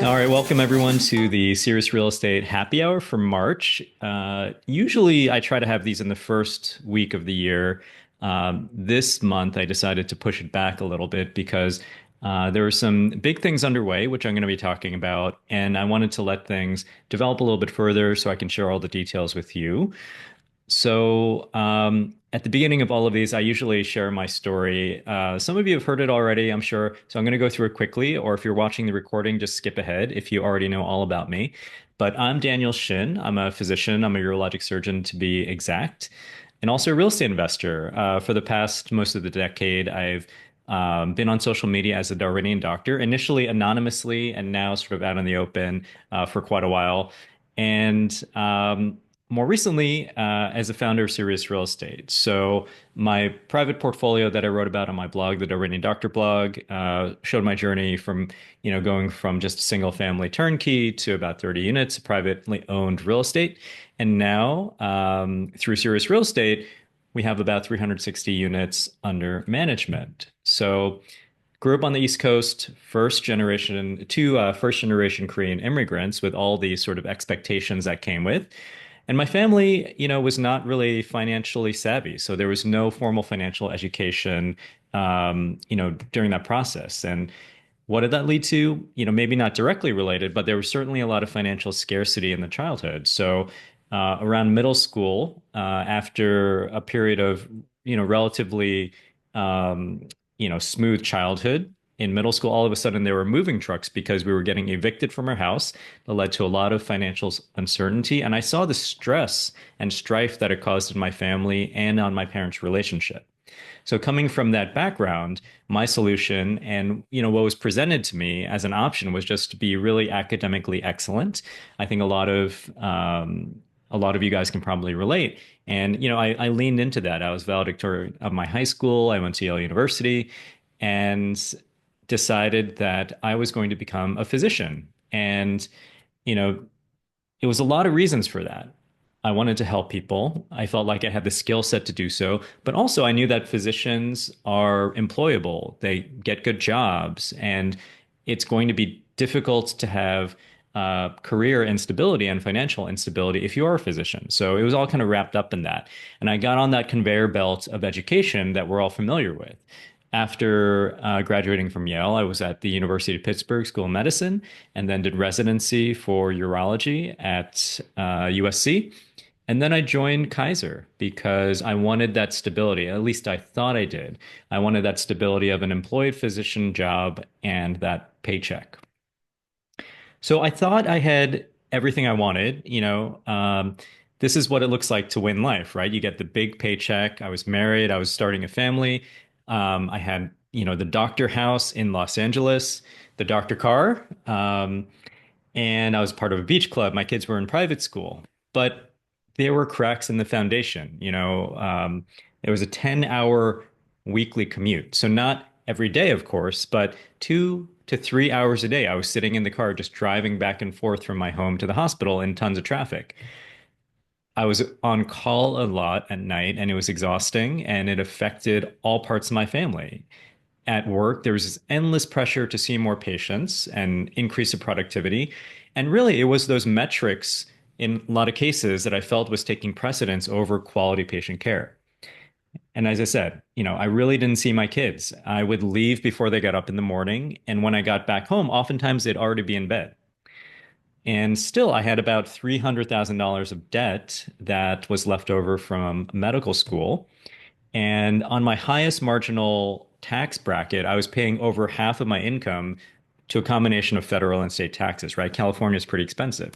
All right, welcome everyone to the Cereus Real Estate Happy Hour for March. Usually, I try to have these in the first week of the year. This month, I decided to push it back a little bit because there were some big things underway, which I'm going to be talking about, and I wanted to let things develop a little bit further so I can share all the details with you. At the beginning of all of these, I usually share my story. Some of you have heard it already, I'm sure. So I'm going to go through it quickly, or if you're watching the recording, just skip ahead if you already know all about me. But I'm Daniel Shin. I'm a physician. I'm a urologic surgeon to be exact, and also a real estate investor. For the past most of the decade, I've been on social media as a Darwinian doctor, initially anonymously, and now sort of out in the open for quite a while. And more recently, as a founder of Cereus Real Estate. So my private portfolio that I wrote about on my blog, the Darwinian Doctor blog, showed my journey from, going from just a single family turnkey to about 30 units, privately owned real estate. And now, through Cereus Real Estate, we have about 360 units under management. So grew up on the East Coast, first generation Korean immigrants with all these sort of expectations that came with. And my family, was not really financially savvy. So there was no formal financial education, during that process. And what did that lead to? Maybe not directly related, but there was certainly a lot of financial scarcity in the childhood. So around middle school, after a period of, relatively, smooth childhood, in middle school, all of a sudden there were moving trucks because we were getting evicted from our house. That led to a lot of financial uncertainty. And I saw the stress and strife that it caused in my family and on my parents' relationship. So coming from that background, my solution and what was presented to me as an option was just to be really academically excellent. I think a lot of you guys can probably relate. And I leaned into that. I was valedictorian of my high school. I went to Yale University and decided that I was going to become a physician. And you know, it was a lot of reasons for that. I wanted to help people. I felt like I had the skill set to do so, but also I knew that physicians are employable. They get good jobs, and it's going to be difficult to have career instability and financial instability if you are a physician. So it was all kind of wrapped up in that. And I got on that conveyor belt of education that we're all familiar with. After graduating from Yale, I was at the University of Pittsburgh School of Medicine and then did residency for urology at USC. And then I joined Kaiser because I wanted that stability. At least I thought I did. I wanted that stability of an employed physician job and that paycheck. So I thought I had everything I wanted. This is what it looks like to win life, right? You get the big paycheck. I was married. I was starting a family. I had, the doctor house in Los Angeles, the doctor car, and I was part of a beach club. My kids were in private school, but there were cracks in the foundation. There was a 10-hour weekly commute. So not every day, of course, but 2 to 3 hours a day. I was sitting in the car just driving back and forth from my home to the hospital in tons of traffic. I was on call a lot at night and it was exhausting and it affected all parts of my family. At work, there was this endless pressure to see more patients and increase the productivity. And really, it was those metrics in a lot of cases that I felt was taking precedence over quality patient care. And as I said, I really didn't see my kids. I would leave before they got up in the morning. And when I got back home, oftentimes they'd already be in bed. And still, I had about $300,000 of debt that was left over from medical school. And on my highest marginal tax bracket, I was paying over half of my income to a combination of federal and state taxes, right? California is pretty expensive.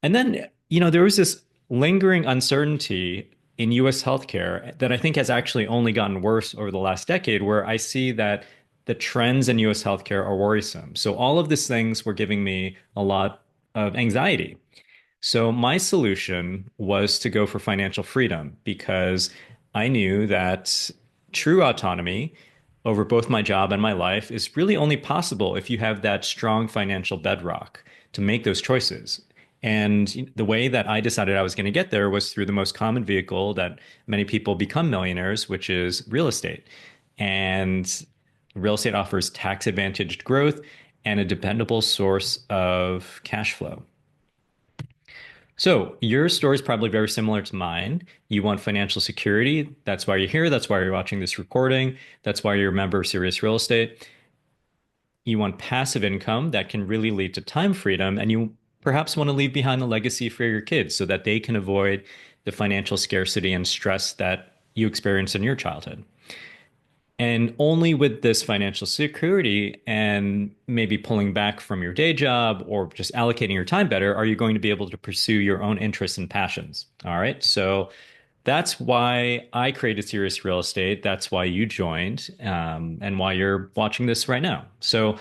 And then, there was this lingering uncertainty in US healthcare that I think has actually only gotten worse over the last decade, where I see that the trends in US healthcare are worrisome. So all of these things were giving me a lot of anxiety. So my solution was to go for financial freedom because I knew that true autonomy over both my job and my life is really only possible if you have that strong financial bedrock to make those choices. And the way that I decided I was going to get there was through the most common vehicle that many people become millionaires, which is real estate. And real estate offers tax advantaged growth. and a dependable source of cash flow. So your story is probably very similar to mine. You want financial security. That's why you're here. That's why you're watching this recording. That's why you're a member of Cereus Real Estate. You want passive income that can really lead to time freedom, and you perhaps want to leave behind a legacy for your kids so that they can avoid the financial scarcity and stress that you experienced in your childhood. And only with this financial security and maybe pulling back from your day job or just allocating your time better are you going to be able to pursue your own interests and passions. All right. So that's why I created Serious Real Estate. That's why you joined, and why you're watching this right now. So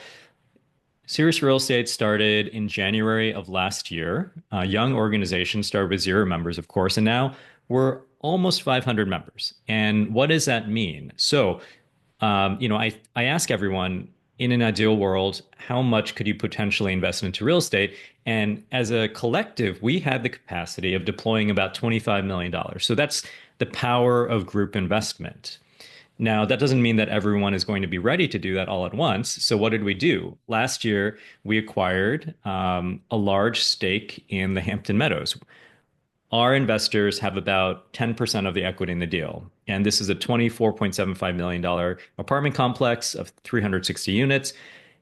Cereus Real Estate started in January of last year. A young organization, started with 0 members, of course, and now we're almost 500 members. And what does that mean? So, I ask everyone in an ideal world, how much could you potentially invest into real estate? And as a collective, we have the capacity of deploying about $25 million. So that's the power of group investment. Now, that doesn't mean that everyone is going to be ready to do that all at once. So, what did we do? Last year, we acquired a large stake in the Hampton Meadows. Our investors have about 10% of the equity in the deal. And this is a $24.75 million apartment complex of 360 units.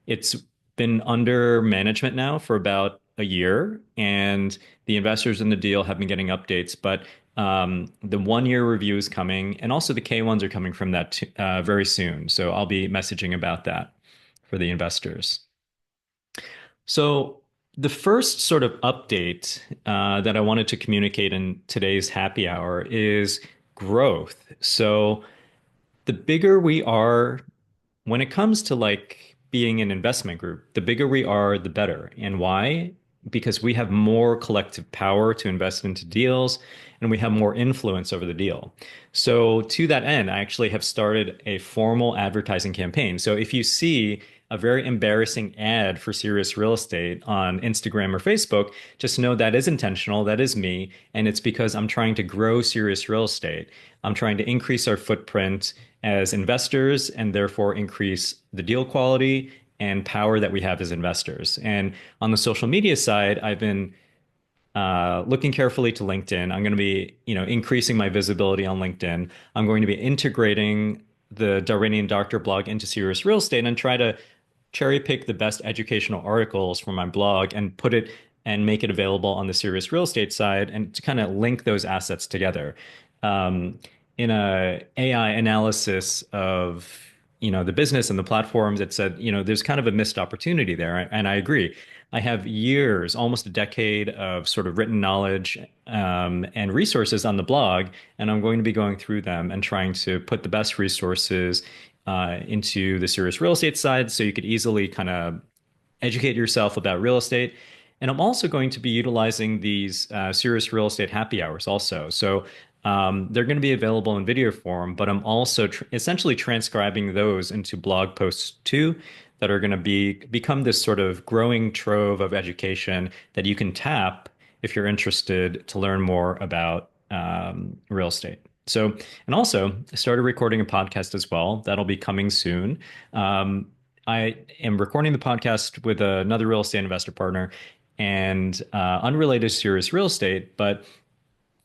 It's been under management now for about a year, and the investors in the deal have been getting updates. But the 1 year review is coming, and also the K1s are coming from that very soon. So I'll be messaging about that for the investors. So the first sort of update that I wanted to communicate in today's happy hour is growth. So the bigger we are when it comes to like being an investment group, the bigger we are, the better. And why? Because we have more collective power to invest into deals and we have more influence over the deal. So, to that end, I actually have started a formal advertising campaign. So, if you see a very embarrassing ad for Cereus Real Estate on Instagram or Facebook, just know that is intentional. That is me. And it's because I'm trying to grow Cereus Real Estate. I'm trying to increase our footprint as investors and therefore increase the deal quality and power that we have as investors. And on the social media side, I've been looking carefully to LinkedIn. I'm going to be, increasing my visibility on LinkedIn. I'm going to be integrating the Darwinian Doctor blog into Serious Real Estate and try to cherry pick the best educational articles from my blog and put it and make it available on the Serious Real Estate side and to kind of link those assets together. Um, in a AI analysis of the business and the platforms, it said there's kind of a missed opportunity there, and I agree. I have years, almost a decade of sort of written knowledge and resources on the blog, and I'm going to be going through them and trying to put the best resources into the Serious Real Estate side so you could easily kind of educate yourself about real estate. And I'm also going to be utilizing these Serious Real Estate happy hours also. So they're going to be available in video form, but I'm also essentially transcribing those into blog posts too that are going to become this sort of growing trove of education that you can tap if you're interested to learn more about real estate. So, and also I started recording a podcast as well. That'll be coming soon. I am recording the podcast with another real estate investor partner and unrelated to Serious Real Estate, but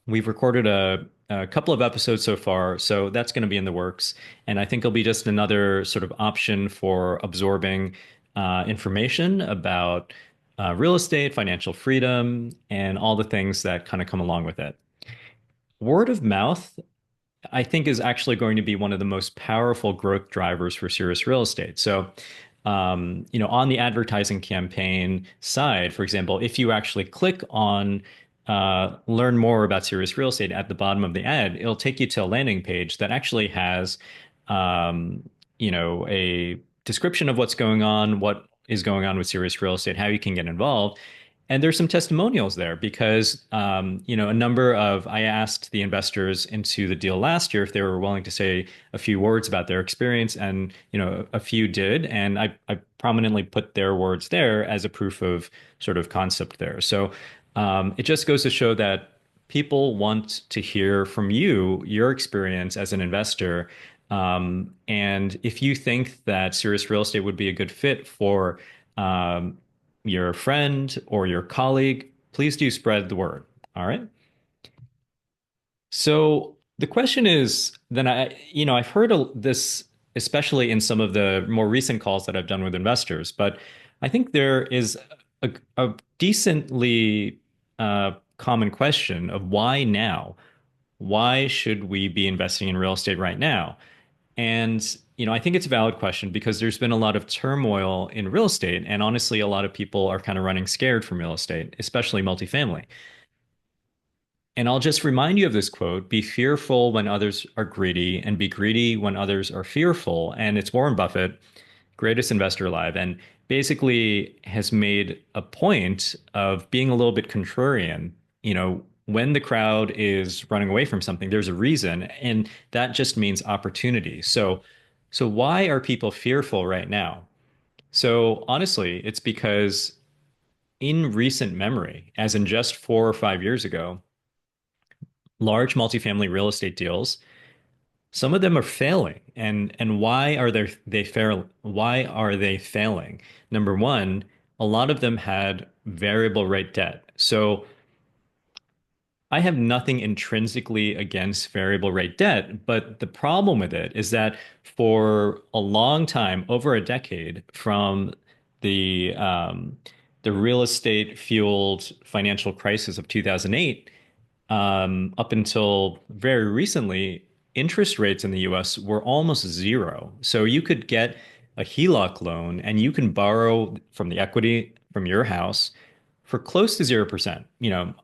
we've recorded a couple of episodes so far, so that's going to be in the works. And I think it'll be just another sort of option for absorbing information about real estate, financial freedom, and all the things that kind of come along with it. Word of mouth, I think, is actually going to be one of the most powerful growth drivers for Cereus Real Estate. So, on the advertising campaign side, for example, if you actually click on learn more about Cereus Real Estate at the bottom of the ad, it'll take you to a landing page that actually has, a description of what's going on, what is going on with Cereus Real Estate, how you can get involved. And there's some testimonials there because, a number of, I asked the investors into the deal last year if they were willing to say a few words about their experience, and, a few did. And I prominently put their words there as a proof of sort of concept there. So it just goes to show that people want to hear from you, your experience as an investor. And if you think that Serious Real Estate would be a good fit for um, your friend or your colleague, please do spread the word. All right. So the question is, then I've heard this, especially in some of the more recent calls that I've done with investors, but I think there is a decently common question of why now? Why should we be investing in real estate right now? And, I think it's a valid question because there's been a lot of turmoil in real estate. And honestly, a lot of people are kind of running scared from real estate, especially multifamily. And I'll just remind you of this quote: be fearful when others are greedy, and be greedy when others are fearful. And it's Warren Buffett, greatest investor alive, and basically has made a point of being a little bit contrarian. When the crowd is running away from something, there's a reason, and that just means opportunity. So why are people fearful right now? So honestly, it's because in recent memory, as in just 4 or 5 years ago, large multifamily real estate deals, some of them are failing. And why are they failing? Number one, a lot of them had variable rate debt. So I have nothing intrinsically against variable rate debt, but the problem with it is that for a long time, over a decade, from the um, the real estate fueled financial crisis of 2008, up until very recently, interest rates in the US were almost zero. So you could get a HELOC loan and you can borrow from the equity from your house for close to 0%.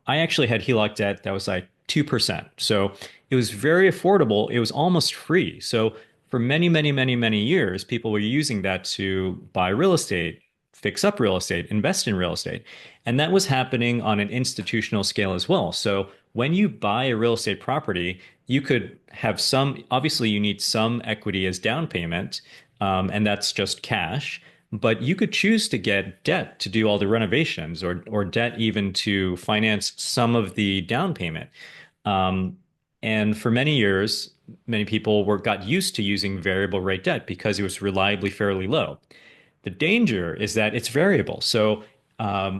I actually had HELOC debt that was like 2%. So it was very affordable. It was almost free. So for many, many, many, many years, people were using that to buy real estate, fix up real estate, invest in real estate. And that was happening on an institutional scale as well. So when you buy a real estate property, you could have obviously, you need some equity as down payment, and that's just cash. But you could choose to get debt to do all the renovations, or debt even to finance some of the down payment. Um, and for many years, many people got used to using variable rate debt because it was reliably fairly low. The danger is that it's variable. So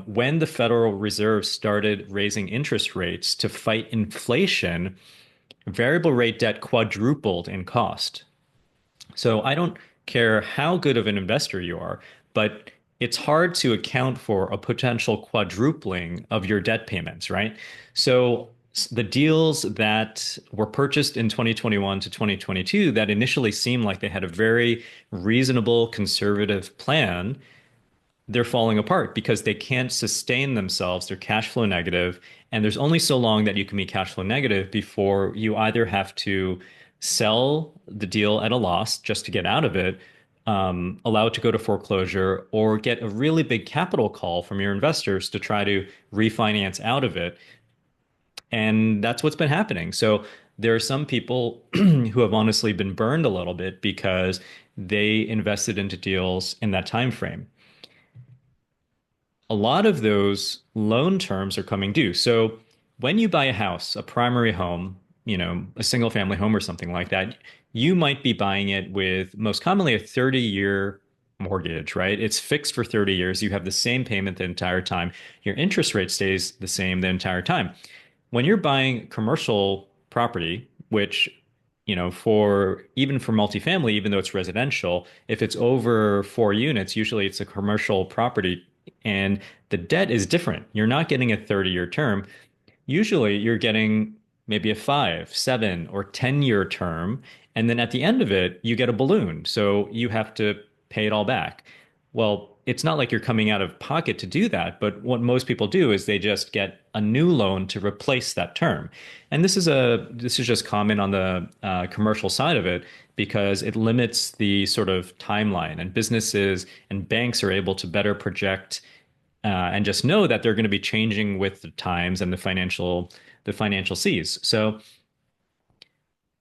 when the Federal Reserve started raising interest rates to fight inflation, variable rate debt quadrupled in cost. So I don't care how good of an investor you are, but it's hard to account for a potential quadrupling of your debt payments, right? So the deals that were purchased in 2021 to 2022 that initially seemed like they had a very reasonable conservative plan, they're falling apart because they can't sustain themselves. They're cash flow negative, and there's only so long that you can be cash flow negative before you either have to sell the deal at a loss just to get out of it, allow it to go to foreclosure, or get a really big capital call from your investors to try to refinance out of it. And that's what's been happening. So there are some people who have honestly been burned a little bit because they invested into deals in that time frame. A lot of those loan terms are coming due. So when you buy a house, a primary home, a single family home or something like that, you might be buying it with most commonly a 30-year mortgage, right? It's fixed for 30 years. You have the same payment the entire time. Your interest rate stays the same the entire time. When you're buying commercial property, which for even for multifamily, even though it's residential, if it's over 4 units, usually it's a commercial property, and the debt is different. You're not getting a 30-year term. Usually you're getting maybe a 5, 7, or 10-year term. And then at the end of it, you get a balloon. So you have to pay it all back. Well, it's not like you're coming out of pocket to do that, but what most people do is they just get a new loan to replace that term. And this is just common on the commercial side of it because it limits the sort of timeline, and businesses and banks are able to better project and just know that they're going to be changing with the times and the financial seas. So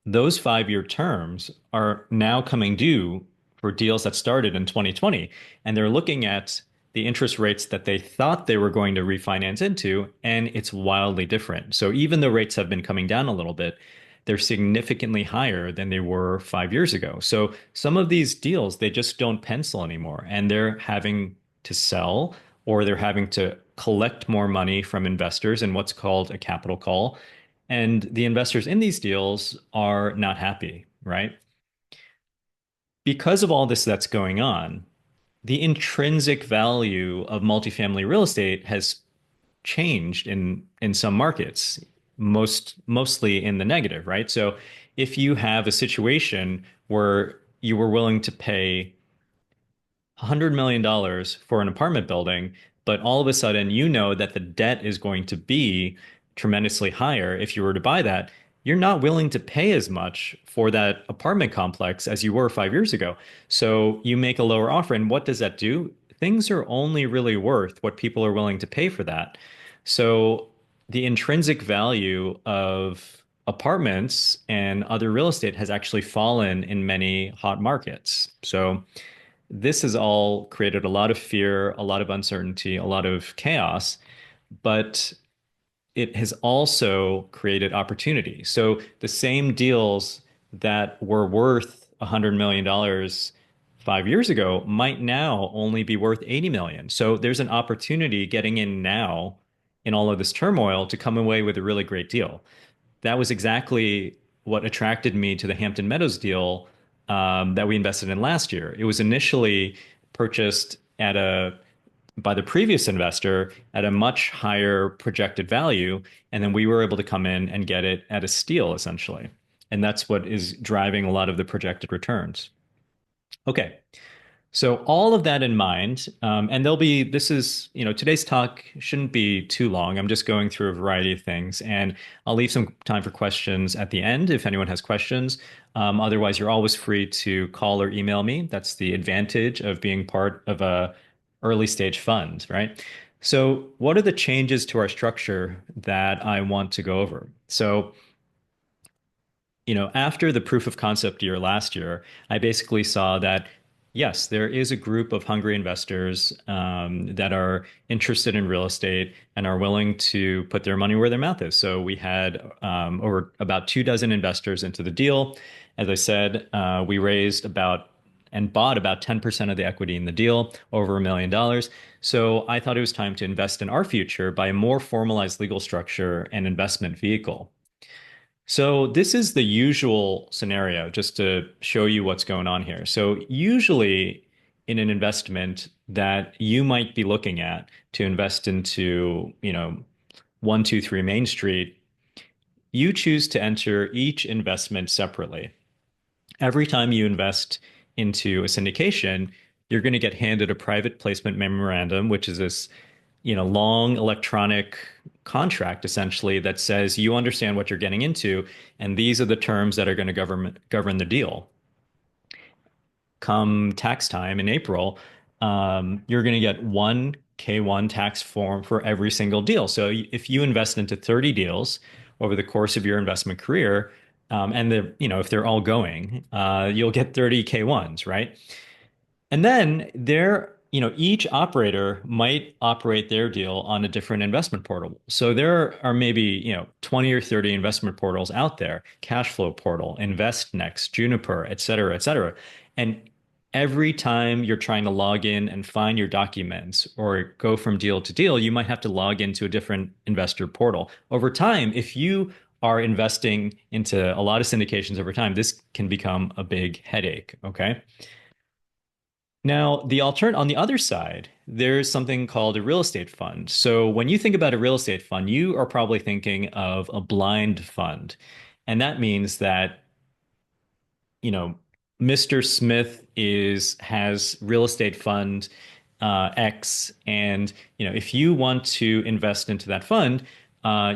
those 5-year terms are now coming due for deals that started in 2020. And they're looking at the interest rates that they thought they were going to refinance into, and it's wildly different. So even though rates have been coming down a little bit, they're significantly higher than they were 5 years ago. So some of these deals, they just don't pencil anymore, and they're having to sell, or they're having to collect more money from investors in what's called a capital call. And the investors in these deals are not happy, right? Because of all this that's going on, the intrinsic value of multifamily real estate has changed in some markets, mostly in the negative, right? So if you have a situation where you were willing to pay $100 million for an apartment building, but all of a sudden you know that the debt is going to be tremendously higher if you were to buy that, you're not willing to pay as much for that apartment complex as you were 5 years ago. So you make a lower offer, and what does that do? Things are only really worth what people are willing to pay for that. So the intrinsic value of apartments and other real estate has actually fallen in many hot markets. So this has all created a lot of fear, a lot of uncertainty, a lot of chaos, but it has also created opportunity. So the same deals that were worth $100 million 5 years ago might now only be worth 80 million. So there's an opportunity getting in now in all of this turmoil to come away with a really great deal. That was exactly what attracted me to the Hampton Meadows deal that we invested in last year. It was initially purchased at a by the previous investor at a much higher projected value, and then we were able to come in and get it at a steal essentially. And that's what is driving a lot of the projected returns. Okay. So all of that in mind, and this is, today's talk shouldn't be too long. I'm just going through a variety of things, and I'll leave some time for questions at the end if anyone has questions. Otherwise, you're always free to call or email me. That's the advantage of being part of a early stage fund, right? So what are the changes to our structure that I want to go over? So after the proof of concept year last year, I basically saw that yes, there is a group of hungry investors that are interested in real estate and are willing to put their money where their mouth is. So we had over about 24 investors into the deal. As I said, we raised about and bought about 10% of the equity in the deal, over $1 million. So I thought it was time to invest in our future by a more formalized legal structure and investment vehicle. So this is the usual scenario, just to show you what's going on here. So usually in an investment that you might be looking at to invest into, 123 Main Street, you choose to enter each investment separately. Every time you invest into a syndication, you're going to get handed a private placement memorandum, which is this long electronic contract essentially that says you understand what you're getting into, and these are the terms that are going to govern the deal. Come tax time in April, you're going to get one K1 tax form for every single deal. So if you invest into 30 deals over the course of your investment career, and if they're all going, you'll get 30 K1s, right? And then each operator might operate their deal on a different investment portal. So there are maybe, 20 or 30 investment portals out there, Cashflow Portal, InvestNext, Juniper, et cetera, et cetera. And every time you're trying to log in and find your documents or go from deal to deal, you might have to log into a different investor portal. Over time, if you are investing into a lot of syndications over time, this can become a big headache, okay? Now, on the other side, there's something called a real estate fund. So when you think about a real estate fund, you are probably thinking of a blind fund. And that means that, you know, Mr. Smith has real estate fund X, and if you want to invest into that fund,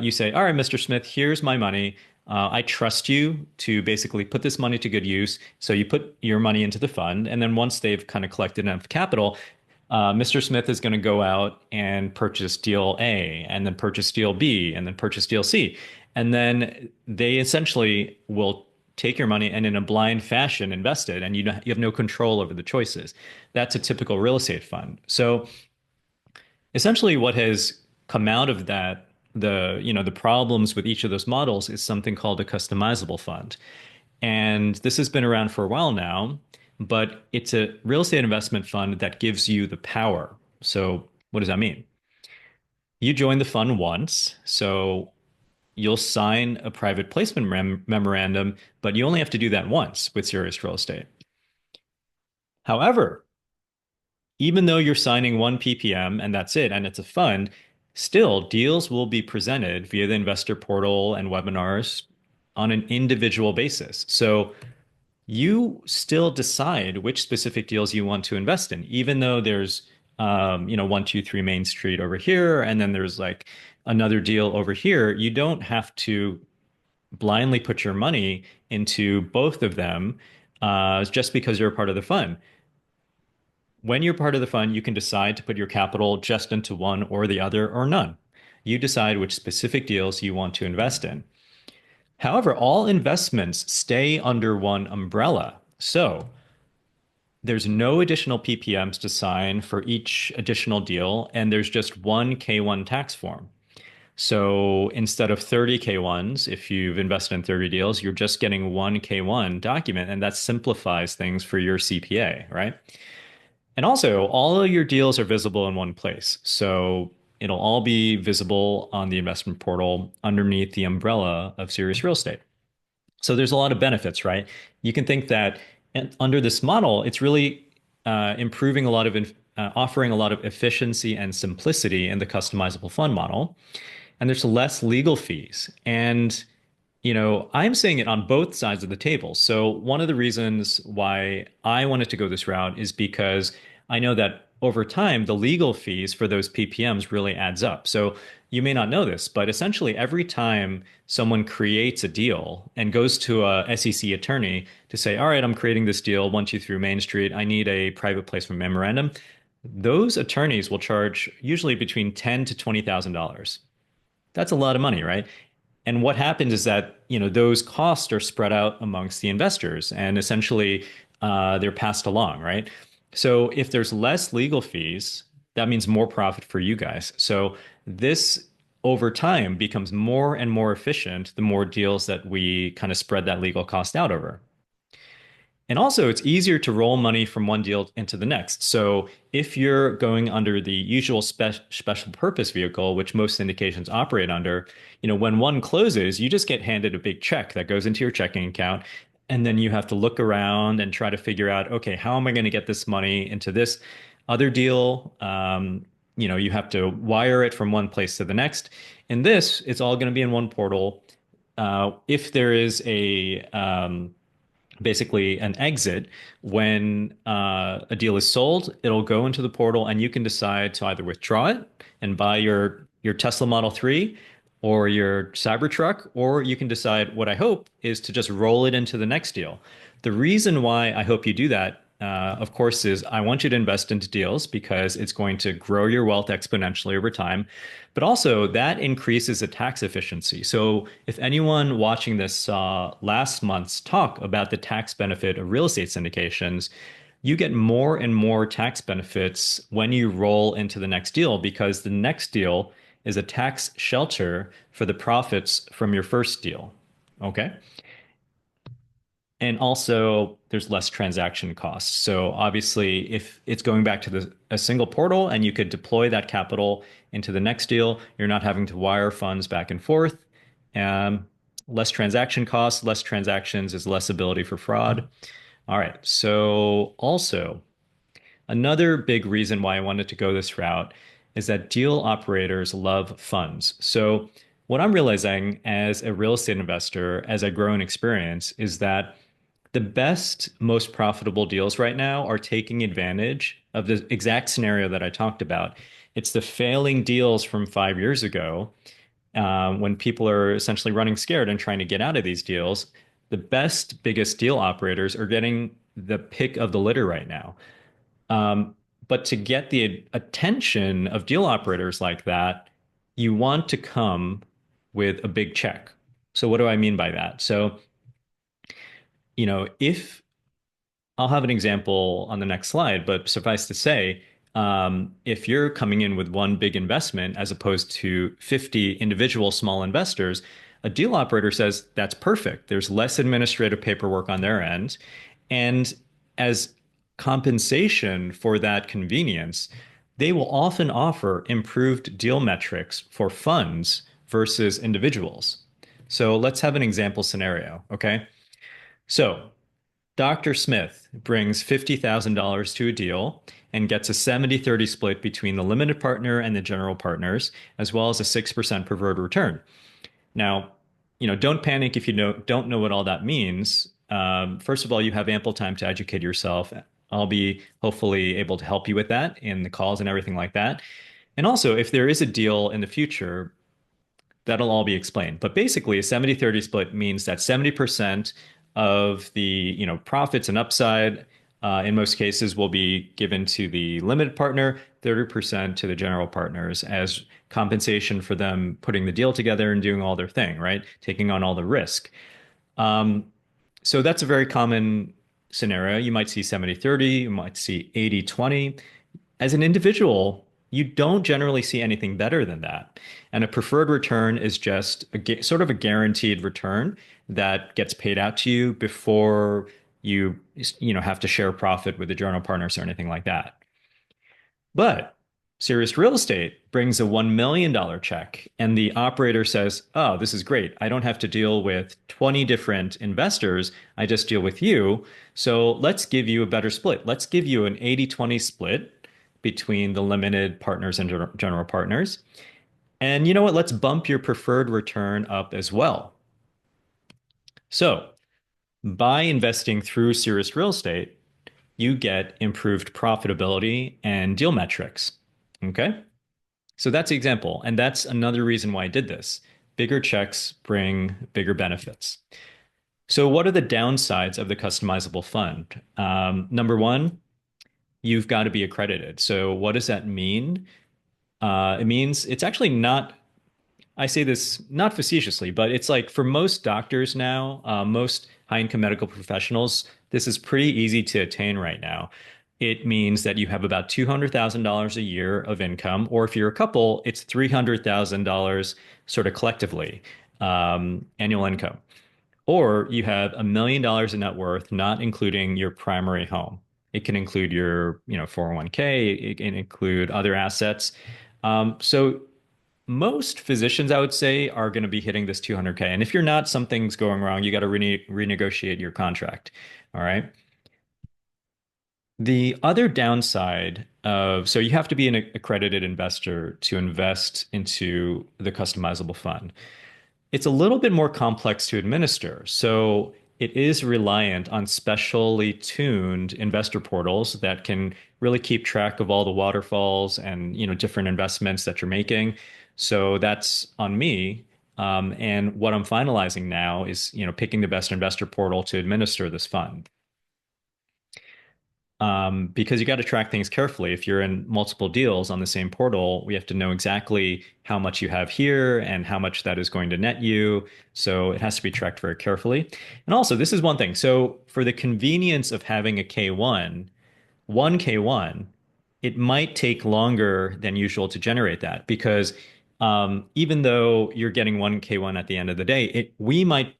you say, "All right, Mr. Smith, here's my money. I trust you to basically put this money to good use." So you put your money into the fund, and then once they've kind of collected enough capital, Mr. Smith is going to go out and purchase deal A, and then purchase deal B, and then purchase deal C. And then they essentially will take your money and in a blind fashion invest it, and you have no control over the choices. That's a typical real estate fund. So essentially what has come out of that, the problems with each of those models, is something called a customizable fund. And this has been around for a while now, but it's a real estate investment fund that gives you the power. So what does that mean? You join the fund once, so you'll sign a private placement memorandum, but you only have to do that once with Cereus Real Estate. However, even though you're signing one PPM and that's it, and it's a fund, still deals will be presented via the investor portal and webinars on an individual basis. So you still decide which specific deals you want to invest in, even though there's 123 Main Street over here, and then there's like another deal over here. You don't have to blindly put your money into both of them just because you're a part of the fund. When you're part of the fund, you can decide to put your capital just into one or the other or none. You decide which specific deals you want to invest in. However, all investments stay under one umbrella. So there's no additional PPMs to sign for each additional deal, and there's just one K1 tax form. So instead of 30 K1s, if you've invested in 30 deals, you're just getting one K1 document, and that simplifies things for your CPA, right? And also, all of your deals are visible in one place. So it'll all be visible on the investment portal underneath the umbrella of Cereus Real Estate. So there's a lot of benefits, right? You can think that under this model, it's really improving a lot of, offering a lot of efficiency and simplicity in the customizable fund model. And there's less legal fees. And I'm saying it on both sides of the table. So one of the reasons why I wanted to go this route is because I know that over time, the legal fees for those PPMs really adds up. So you may not know this, but essentially every time someone creates a deal and goes to a SEC attorney to say, all right, I'm creating this deal, 123 Main Street, I need a private placement memorandum, those attorneys will charge usually between $10,000 to $20,000. That's a lot of money, right? And what happens is that, those costs are spread out amongst the investors and essentially they're passed along, right? So if there's less legal fees, that means more profit for you guys. So this over time becomes more and more efficient the more deals that we kind of spread that legal cost out over. And also, it's easier to roll money from one deal into the next. So if you're going under the usual special purpose vehicle, which most syndications operate under, when one closes, you just get handed a big check that goes into your checking account. And then you have to look around and try to figure out, okay, how am I going to get this money into this other deal? You have to wire it from one place to the next. In this, it's all going to be in one portal. If there is basically an exit when a deal is sold, it'll go into the portal and you can decide to either withdraw it and buy your Tesla Model 3 or your Cybertruck, or you can decide what I hope is to just roll it into the next deal. The reason why I hope you do that, of course, is I want you to invest into deals because it's going to grow your wealth exponentially over time. But also, that increases the tax efficiency. So, if anyone watching this saw last month's talk about the tax benefit of real estate syndications, you get more and more tax benefits when you roll into the next deal because the next deal is a tax shelter for the profits from your first deal. Okay. And also, there's less transaction costs. So obviously, if it's going back to a single portal and you could deploy that capital into the next deal, you're not having to wire funds back and forth. Um, Less transaction costs, less transactions is less ability for fraud. All right. So also, another big reason why I wanted to go this route is that deal operators love funds. So what I'm realizing as a real estate investor, as I grow in experience, is that the best, most profitable deals right now are taking advantage of the exact scenario that I talked about. It's the failing deals from 5 years ago, when people are essentially running scared and trying to get out of these deals. The best, biggest deal operators are getting the pick of the litter right now. Um, but to get the attention of deal operators like that, you want to come with a big check. So what do I mean by that? So, if I'll have an example on the next slide, but suffice to say, if you're coming in with one big investment as opposed to 50 individual small investors, a deal operator says that's perfect. There's less administrative paperwork on their end. And as compensation for that convenience, they will often offer improved deal metrics for funds versus individuals. So let's have an example scenario, okay? So Dr. Smith brings $50,000 to a deal and gets a 70-30 split between the limited partner and the general partners, as well as a 6% preferred return. Now, don't panic if you don't know what all that means. First of all, you have ample time to educate yourself. I'll be hopefully able to help you with that in the calls and everything like that. And also, if there is a deal in the future, that'll all be explained. But basically, a 70-30 split means that 70% of the, profits and upside, in most cases, will be given to the limited partner, 30% to the general partners as compensation for them putting the deal together and doing all their thing, right? Taking on all the risk. Um, so that's a very common scenario. You might see 70-30, you might see 80-20. As an individual, you don't generally see anything better than that. And a preferred return is just sort of a guaranteed return that gets paid out to you before you have to share profit with the general partners or anything like that. But Cereus Real Estate brings a $1 million check, and the operator says, "Oh, this is great. I don't have to deal with 20 different investors. I just deal with you. So let's give you a better split. Let's give you an 80-20 split between the limited partners and general partners. And you know what? Let's bump your preferred return up as well." So by investing through Cereus Real Estate, you get improved profitability and deal metrics. Okay. So that's the example. And that's another reason why I did this. Bigger checks bring bigger benefits. So, what are the downsides of the customizable fund? Number one, you've got to be accredited. So, what does that mean? It means it's actually not, I say this not facetiously, but it's like for most doctors now, most high-income medical professionals, this is pretty easy to attain right now. It means that you have about $200,000 a year of income, or if you're a couple, it's $300,000 sort of collectively, annual income. Or you have $1 million in net worth, not including your primary home. It can include your, 401k, it can include other assets. So most physicians, I would say, are going to be hitting this 200K. And if you're not, something's going wrong. You got to renegotiate your contract. All right. The other downside of, so you have to be an accredited investor to invest into the customizable fund. It's a little bit more complex to administer. So it is reliant on specially tuned investor portals that can really keep track of all the waterfalls and, different investments that you're making. So that's on me. And what I'm finalizing now is, picking the best investor portal to administer this fund. Because you got to track things carefully. If you're in multiple deals on the same portal, we have to know exactly how much you have here and how much that is going to net you. So it has to be tracked very carefully. And also, this is one thing. So for the convenience of having a K1, one K1, it might take longer than usual to generate that because even though you're getting one K1 at the end of the day,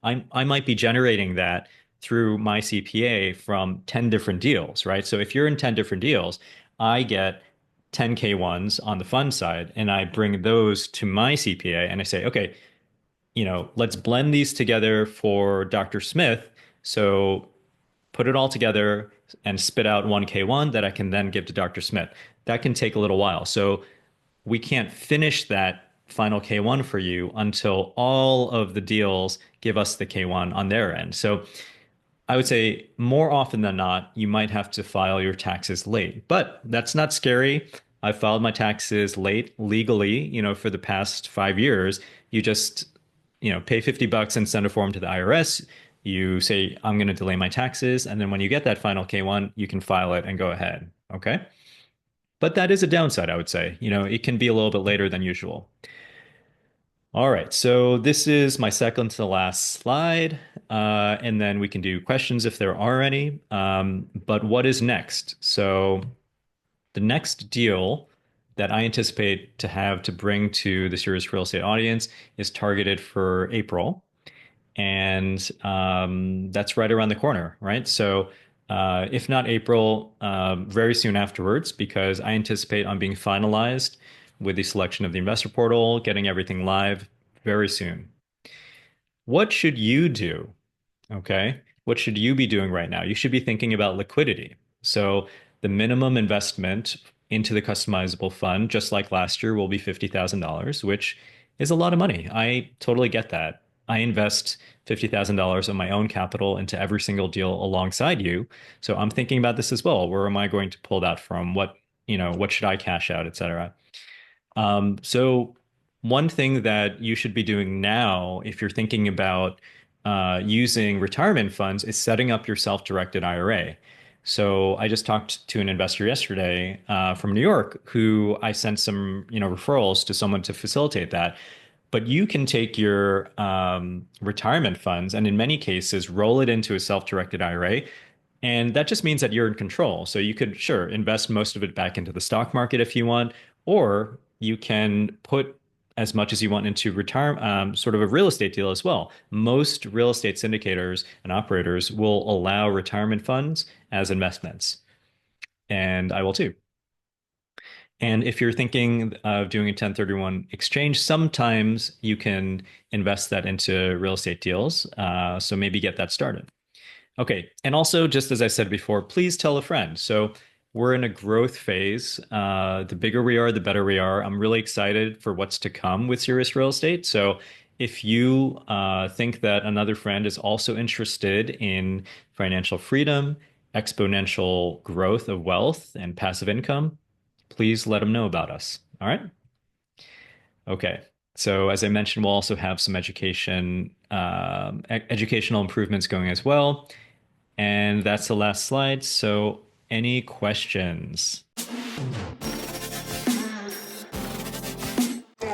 I might be generating that through my CPA from 10 different deals, right? So if you're in 10 different deals, I get 10 K1s on the fund side and I bring those to my CPA and I say, okay, let's blend these together for Dr. Smith. So put it all together and spit out one K1 that I can then give to Dr. Smith. That can take a little while. So we can't finish that final K1 for you until all of the deals give us the K1 on their end. So I would say more often than not, you might have to file your taxes late, but that's not scary. I filed my taxes late legally, for the past 5 years. You just, pay $50 and send a form to the IRS. You say, I'm going to delay my taxes. And then when you get that final K1, you can file it and go ahead. Okay. But that is a downside, I would say. It can be a little bit later than usual. All right, so this is my second to the last slide, and then we can do questions if there are any. But what is next? So the next deal that I anticipate to have to bring to the Cereus Real Estate audience is targeted for April, and that's right around the corner, right? So If not April, very soon afterwards, because I anticipate on being finalized with the selection of the investor portal, getting everything live very soon. What should you do? Okay. What should you be doing right now? You should be thinking about liquidity. So the minimum investment into the customizable fund, just like last year, will be $50,000, which is a lot of money. I totally get that. I invest $50,000 of my own capital into every single deal alongside you. So I'm thinking about this as well. Where am I going to pull that from? What should I cash out, et cetera? So one thing that you should be doing now, if you're thinking about using retirement funds, is setting up your self-directed IRA. So I just talked to an investor yesterday from New York who I sent some, referrals to someone to facilitate that. But you can take your retirement funds and in many cases roll it into a self-directed IRA. And that just means that you're in control. So you could, sure, invest most of it back into the stock market if you want, or you can put as much as you want into retire, sort of a real estate deal as well. Most real estate syndicators and operators will allow retirement funds as investments, and I will too. And if you're thinking of doing a 1031 exchange, sometimes you can invest that into real estate deals. So maybe get that started. Okay. And also, just as I said before, please tell a friend. So we're in a growth phase. The bigger we are, the better we are. I'm really excited for what's to come with Cereus Real Estate. So if you think that another friend is also interested in financial freedom, exponential growth of wealth, and passive income, please let them know about us. All right. Okay. So as I mentioned, we'll also have some educational improvements going as well. And that's the last slide. So any questions?